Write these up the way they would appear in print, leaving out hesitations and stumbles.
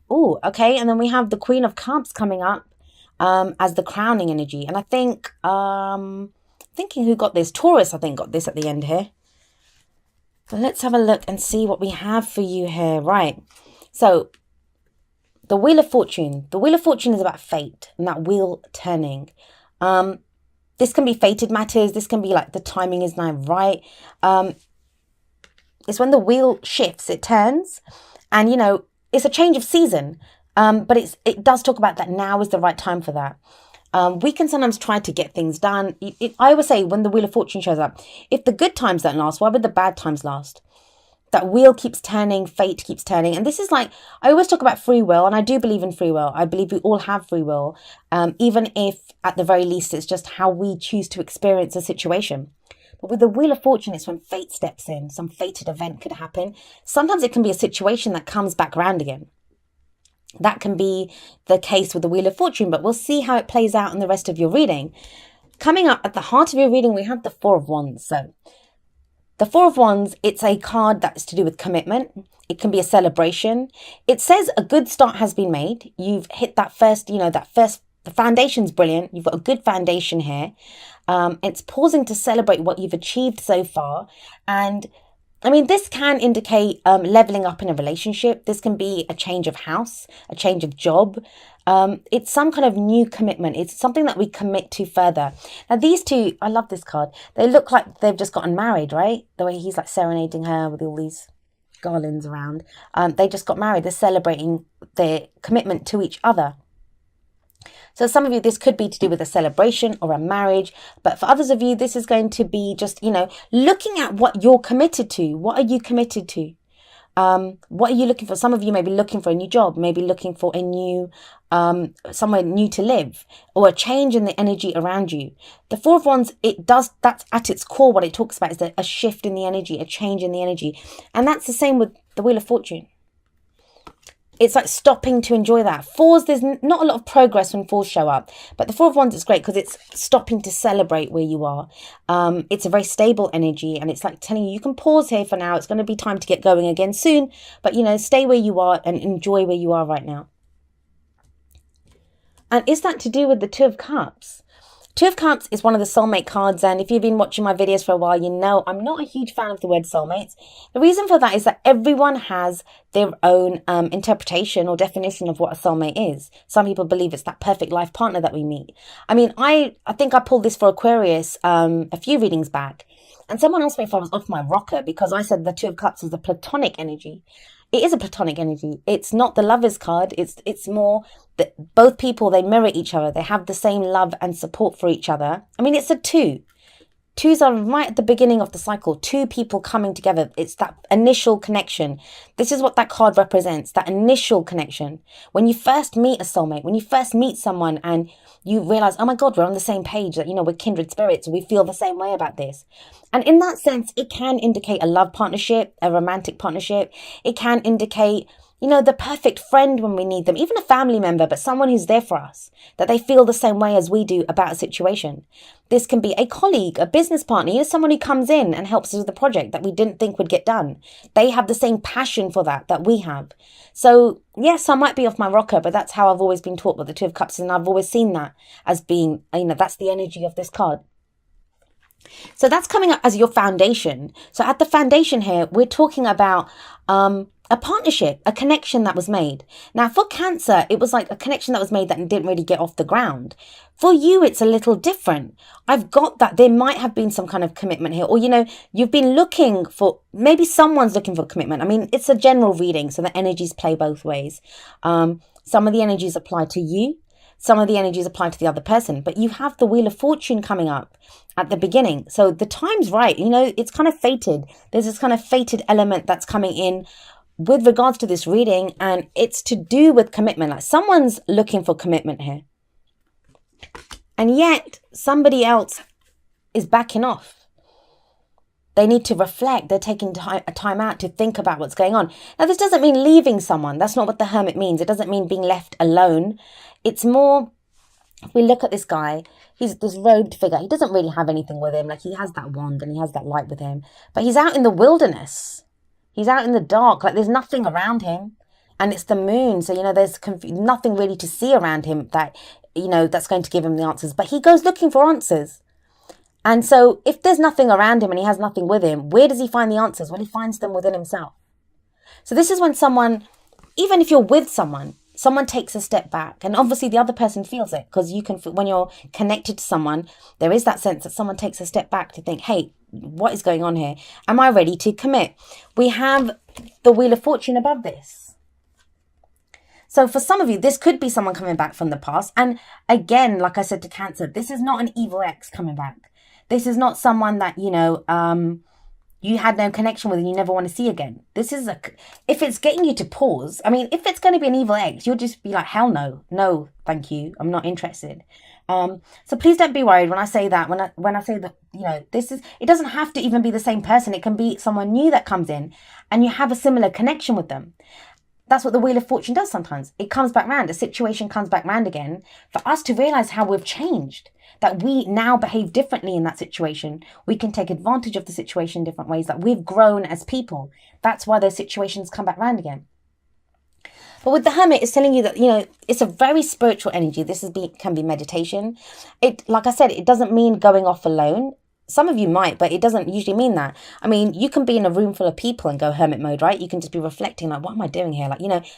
Oh, okay. And then we have the Queen of Cups coming up as the crowning energy. And I think, thinking who got this? Taurus, I think, got this at the end here. But let's have a look and see what we have for you here. Right. So the Wheel of Fortune. The Wheel of Fortune is about fate and that wheel turning. This can be fated matters. This can be like the timing is now right. It's when the wheel shifts, it turns, and it's a change of season. But it does talk about that now is the right time for that. We can sometimes try to get things done. I always say when the Wheel of Fortune shows up, if the good times don't last, why would the bad times last? That wheel keeps turning, fate keeps turning. And this is like, I always talk about free will, and I do believe in free will. I believe we all have free will, even if at the very least it's just how we choose to experience a situation. But with the Wheel of Fortune, it's when fate steps in. Some fated event could happen. Sometimes it can be a situation that comes back round again. That can be the case with the Wheel of Fortune, but we'll see how it plays out in the rest of your reading. Coming up at the heart of your reading, we have the Four of Wands. So the Four of Wands, it's a card that's to do with commitment. It can be a celebration. It says a good start has been made. You've hit that first, the foundation's brilliant. You've got a good foundation here. It's pausing to celebrate what you've achieved so far. And I mean, this can indicate leveling up in a relationship. This can be a change of house, a change of job. It's some kind of new commitment. It's something that we commit to further. Now, these two, I love this card. They look like they've just gotten married, right? The way he's like serenading her with all these garlands around. They just got married. They're celebrating their commitment to each other. So some of you, this could be to do with a celebration or a marriage. But for others of you, this is going to be just, looking at what you're committed to. What are you committed to? What are you looking for? Some of you may be looking for a new job, maybe looking for a new, somewhere new to live, or a change in the energy around you. The Four of Wands, that's at its core what it talks about is a shift in the energy, a change in the energy. And that's the same with the Wheel of Fortune. It's like stopping to enjoy that. Fours, there's not a lot of progress when fours show up. But the Four of Wands is great because it's stopping to celebrate where you are. It's a very stable energy. And it's like telling you can pause here for now. It's going to be time to get going again soon. But, stay where you are and enjoy where you are right now. And is that to do with the Two of Cups? Two of Cups is one of the soulmate cards, and if you've been watching my videos for a while, you know I'm not a huge fan of the word soulmates. The reason for that is that everyone has their own interpretation or definition of what a soulmate is. Some people believe it's that perfect life partner that we meet. I mean, I think I pulled this for Aquarius a few readings back, and someone asked me if I was off my rocker because I said the Two of Cups is a platonic energy. It is a platonic energy. It's not the Lovers card. It's more that both people, they mirror each other. They have the same love and support for each other. I mean, it's a two. Twos are right at the beginning of the cycle. Two people coming together. It's that initial connection. This is what that card represents, that initial connection. When you first meet a soulmate, when you first meet someone and you realize, oh my God, we're on the same page, that, we're kindred spirits. We feel the same way about this. And in that sense, it can indicate a love partnership, a romantic partnership. It can indicate, the perfect friend when we need them, even a family member, but someone who's there for us, that they feel the same way as we do about a situation. This can be a colleague, a business partner, someone who comes in and helps us with the project that we didn't think would get done. They have the same passion for that we have. So yes, I might be off my rocker, but that's how I've always been taught what the Two of Cups is, and I've always seen that as being, that's the energy of this card. So that's coming up as your foundation. So at the foundation here, we're talking about a partnership, a connection that was made. Now for Cancer, it was like a connection that was made that didn't really get off the ground. For you, it's a little different. I've got that there might have been some kind of commitment here, or, you've been looking for, maybe someone's looking for commitment. I mean, it's a general reading, so the energies play both ways. Some of the energies apply to you. Some of the energies apply to the other person, but you have the Wheel of Fortune coming up at the beginning. So the time's right. It's kind of fated. There's this kind of fated element that's coming in with regards to this reading, and it's to do with commitment. Like someone's looking for commitment here. And yet somebody else is backing off. They need to reflect. They're taking a time out to think about what's going on. Now, this doesn't mean leaving someone. That's not what the Hermit means. It doesn't mean being left alone. It's more, if we look at this guy, he's this robed figure. He doesn't really have anything with him. Like, he has that wand and he has that light with him. But he's out in the wilderness. He's out in the dark. Like, there's nothing around him. and it's the moon. So, there's nothing really to see around him that, that's going to give him the answers. But he goes looking for answers. And so if there's nothing around him and he has nothing with him, where does he find the answers? Well, he finds them within himself. So this is when someone, even if you're with someone takes a step back, and obviously the other person feels it, because you can, when you're connected to someone, there is that sense that someone takes a step back to think, hey, what is going on here? Am I ready to commit? We have the Wheel of Fortune above this. So for some of you, this could be someone coming back from the past. And again, like I said to Cancer, this is not an evil ex coming back. This is not someone that, you had no connection with and you never want to see again. This is if it's getting you to pause, if it's going to be an evil ex, you'll just be like, hell no, no, thank you, I'm not interested. So please don't be worried when I say that, when I say that, it doesn't have to even be the same person. It can be someone new that comes in and you have a similar connection with them. That's what the Wheel of Fortune does sometimes. It comes back round. A situation comes back round again for us to realize how we've changed, that we now behave differently in that situation. We can take advantage of the situation in different ways, that we've grown as people. That's why those situations come back round again. But with the Hermit, it's telling you that, it's a very spiritual energy. This can be meditation. Like I said, it doesn't mean going off alone. Some of you might, but it doesn't usually mean that. You can be in a room full of people and go hermit mode, right? You can just be reflecting like, what am I doing here?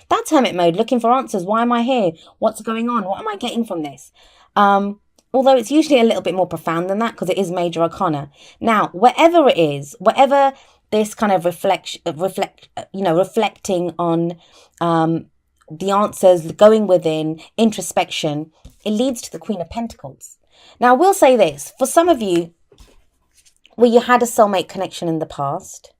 That's hermit mode, looking for answers. Why am I here? What's going on? What am I getting from this? Although it's usually a little bit more profound than that, because it is major arcana. Now, whatever it is, whatever this kind of reflecting on the answers, going within, introspection, it leads to the Queen of Pentacles. Now, I will say this, for some of you, where you had a soulmate connection in the past,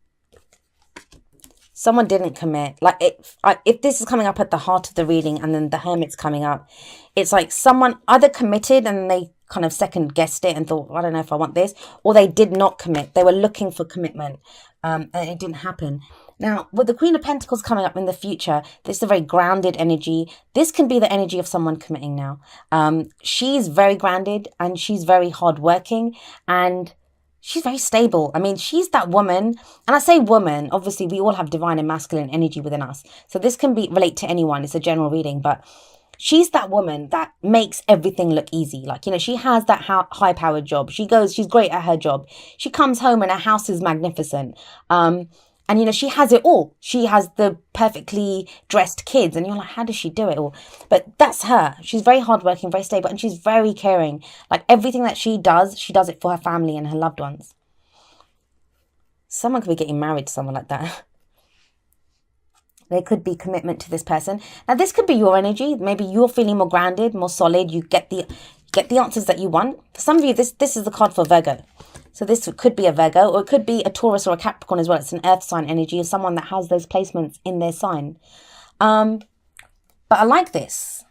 someone didn't commit. If this is coming up at the heart of the reading and then the Hermit's coming up, it's like someone either committed and they kind of second guessed it and thought, I don't know if I want this, or they did not commit. They were looking for commitment and it didn't happen. Now, with the Queen of Pentacles coming up in the future, this is a very grounded energy. This can be the energy of someone committing now. She's very grounded and she's very hardworking and she's very stable. She's that woman, and I say woman, obviously we all have divine and masculine energy within us. So this can relate to anyone. It's a general reading, but she's that woman that makes everything look easy. She has that high-powered job. She's great at her job. She comes home and her house is magnificent. And, she has it all. She has the perfectly dressed kids. And you're like, how does she do it all? But that's her. She's very hardworking, very stable, and she's very caring. Everything that she does it for her family and her loved ones. Someone could be getting married to someone like that. There could be commitment to this person. Now, this could be your energy. Maybe you're feeling more grounded, more solid. You get the answers that you want. For some of you, this is the card for Virgo. So this could be a Virgo, or it could be a Taurus or a Capricorn as well. It's an earth sign energy of someone that has those placements in their sign. But I like this.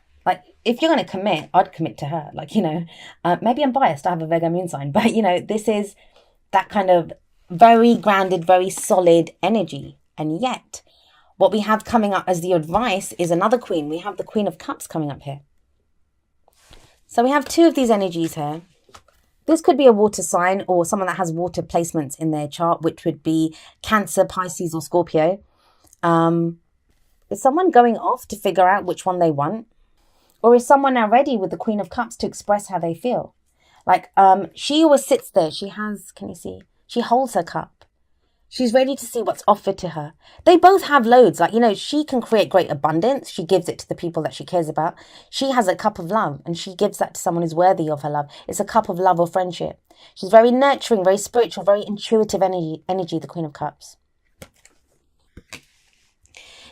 If you're going to commit, I'd commit to her. Maybe I'm biased. I have a Virgo moon sign. But, this is that kind of very grounded, very solid energy. And yet, what we have coming up as the advice is another queen. We have the Queen of Cups coming up here. So we have two of these energies here. This could be a water sign or someone that has water placements in their chart, which would be Cancer, Pisces, or Scorpio. Is someone going off to figure out which one they want? Or is someone now ready with the Queen of Cups to express how they feel? She always sits there. She has, can you see? She holds her cup. She's ready to see what's offered to her. They both have loads. She can create great abundance. She gives it to the people that she cares about. She has a cup of love and she gives that to someone who's worthy of her love. It's a cup of love or friendship. She's very nurturing, very spiritual, very intuitive energy, the Queen of Cups.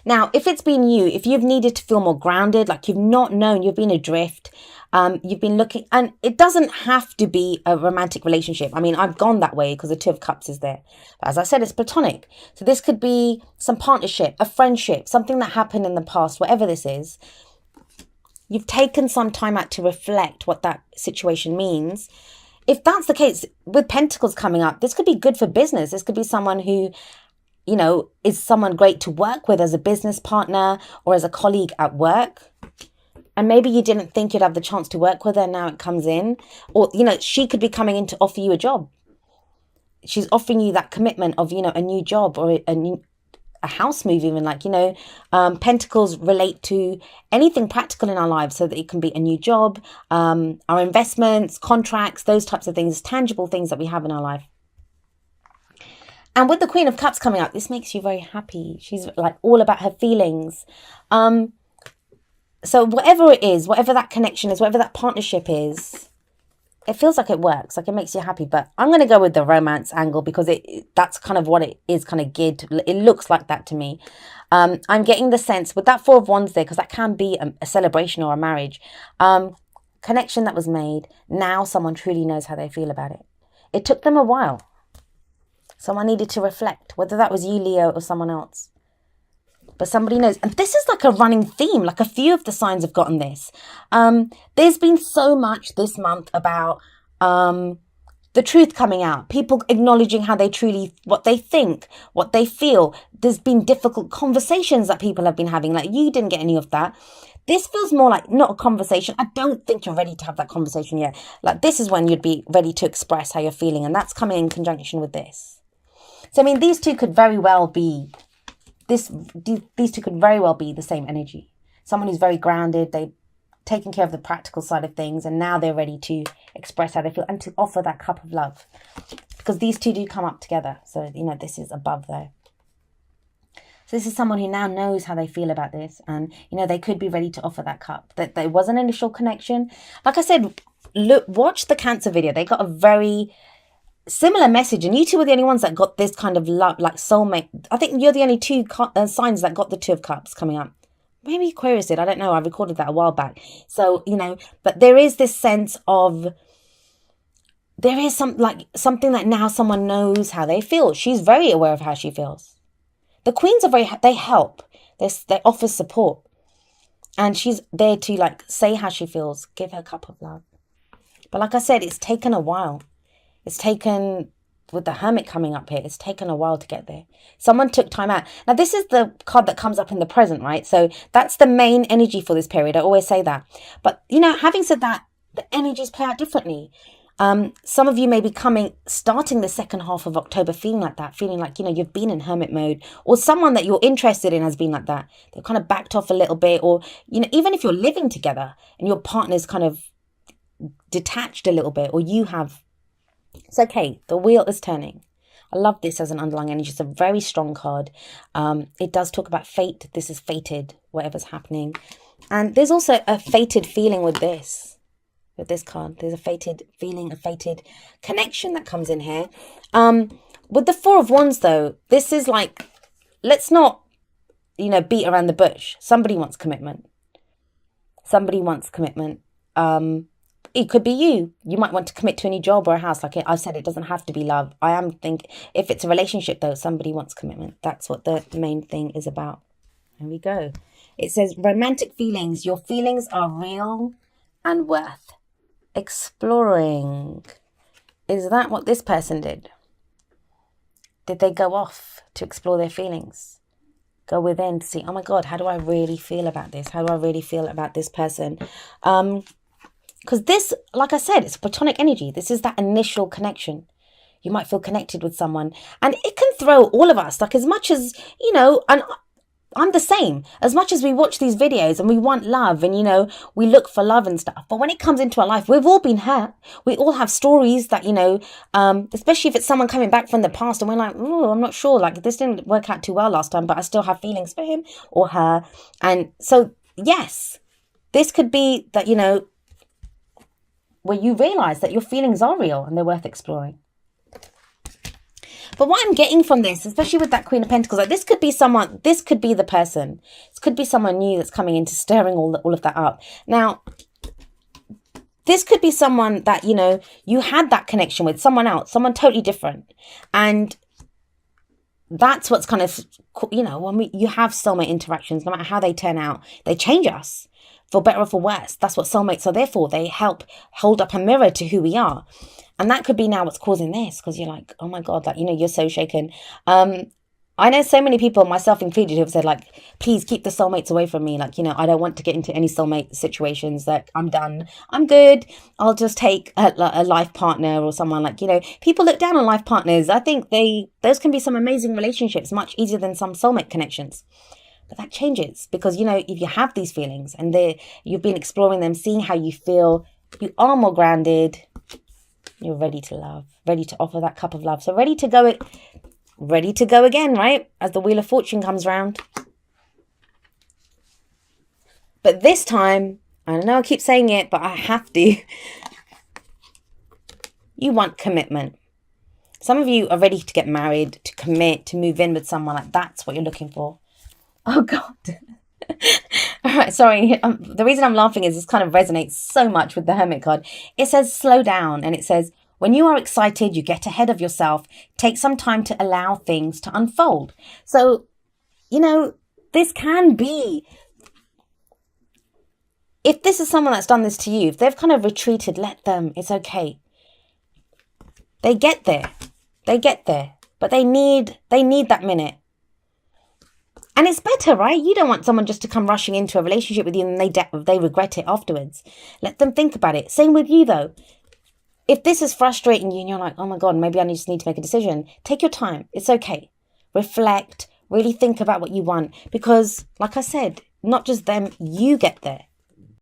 Now, if it's been you, if you've needed to feel more grounded, you've not known, you've been adrift, you've been looking, and it doesn't have to be a romantic relationship. I've gone that way because the Two of Cups is there. But as I said, it's platonic. So this could be some partnership, a friendship, something that happened in the past, whatever this is. You've taken some time out to reflect what that situation means. If that's the case, with Pentacles coming up, this could be good for business. This could be someone who, is someone great to work with as a business partner or as a colleague at work. And maybe you didn't think you'd have the chance to work with her. Now it comes in. Or, she could be coming in to offer you a job. She's offering you that commitment of, a new job or a house move, even like, pentacles relate to anything practical in our lives, so that it can be a new job, our investments, contracts, those types of things, tangible things that we have in our life. And with the Queen of Cups coming up, this makes you very happy. She's like all about her feelings. So whatever it is, whatever that connection is, whatever that partnership is, it feels like it works, like it makes you happy. But I'm going to go with the romance angle, because that's kind of what it is kind of geared to. It looks like that to me. I'm getting the sense with that Four of Wands there, because that can be a celebration or a marriage. Connection that was made. Now someone truly knows how they feel about it. It took them a while. Someone needed to reflect, whether that was you, Leo, or someone else. But somebody knows. And this is like a running theme. Like a few of the signs have gotten this. There's been so much this month about the truth coming out. People acknowledging how they truly, what they think, what they feel. There's been difficult conversations that people have been having. Like you didn't get any of that. This feels more like not a conversation. I don't think you're ready to have that conversation yet. Like this is when you'd be ready to express how you're feeling. And that's coming in conjunction with this. So, I mean, these two could very well be, these two could very well be the same energy. Someone who's very grounded, they've taken care of the practical side of things, and now they're ready to express how they feel and to offer that cup of love. Because these two do come up together. So, this is above though. So this is someone who now knows how they feel about this, and, they could be ready to offer that cup. That there was an initial connection. Like I said, look, watch the Cancer video. They got a very similar message, and you two were the only ones that got this kind of love, like soulmate. I think you're the only two signs that got the Two of Cups coming up. Maybe Aquarius did, I don't know. I recorded that a while back. So, but there is this sense of, there is something that now someone knows how they feel. She's very aware of how she feels. The Queens are they help. They offer support. And she's there to say how she feels, give her a cup of love. But like I said, it's taken a while. It's taken, with the Hermit coming up here, it's taken a while to get there. Someone took time out. Now, this is the card that comes up in the present, right? So that's the main energy for this period. I always say that. But, having said that, the energies play out differently. Some of you may be starting the second half of October feeling like that, feeling like, you've been in hermit mode, or someone that you're interested in has been like that. They've kind of backed off a little bit, or, even if you're living together and your partner's kind of detached a little bit, or you have. It's okay. The wheel is turning. I love this as an underlying energy. It's a very strong card. It does talk about fate. This is fated, whatever's happening. And there's also a fated feeling with this card. There's a fated feeling, a fated connection that comes in here. With the Four of Wands, though, this is like, let's not, beat around the bush. Somebody wants commitment. Somebody wants commitment. It could be you. You might want to commit to a new job or a house. Like I said, it doesn't have to be love. If it's a relationship, though, somebody wants commitment. That's what the main thing is about. There we go. It says romantic feelings. Your feelings are real and worth exploring. Is that what this person did? Did they go off to explore their feelings? Go within to see, oh my God, how do I really feel about this? How do I really feel about this person? Because this, like I said, it's platonic energy. This is that initial connection. You might feel connected with someone. And it can throw all of us, as much as, and I'm the same. As much as we watch these videos and we want love and, we look for love and stuff. But when it comes into our life, we've all been hurt. We all have stories that, especially if it's someone coming back from the past and we're like, oh, I'm not sure. This didn't work out too well last time, but I still have feelings for him or her. And so, yes, this could be that, where you realize that your feelings are real and they're worth exploring. But what I'm getting from this, especially with that Queen of Pentacles, this could be someone, this could be the person. This could be someone new that's coming into stirring all of that up. Now, this could be someone that, you had that connection with, someone else, someone totally different. And that's what's kind of, when you have soulmate interactions, no matter how they turn out, they change us. For better or for worse. That's what soulmates are there for. They help hold up a mirror to who we are. And that could be now what's causing this, because you're like, oh my God, you're so shaken. I I know so many people, myself included, who have said, like, please keep the soulmates away from me. Like, I don't want to get into any soulmate situations. Like, I'm done. I'm good. I'll just take a life partner or someone. Like, people look down on life partners. I think those can be some amazing relationships, much easier than some soulmate connections. But that changes because, if you have these feelings and you've been exploring them, seeing how you feel, you are more grounded. You're ready to love, ready to offer that cup of love. So ready to go again, right? As the Wheel of Fortune comes round. But this time, I know I keep saying it, but I have to. You want commitment. Some of you are ready to get married, to commit, to move in with someone. Like, that's what you're looking for. Oh, God. All right, sorry. The reason I'm laughing is this kind of resonates so much with the Hermit card. It says slow down, and it says, when you are excited, you get ahead of yourself. Take some time to allow things to unfold. So, this can be, if this is someone that's done this to you, if they've kind of retreated, let them. It's okay. They get there. But they need that minute. And it's better, right? You don't want someone just to come rushing into a relationship with you and they regret it afterwards. Let them think about it. Same with you, though. If this is frustrating you and you're like, oh my God, maybe I just need to make a decision, take your time. It's okay. Reflect. Really think about what you want. Because, like I said, not just them, you get there.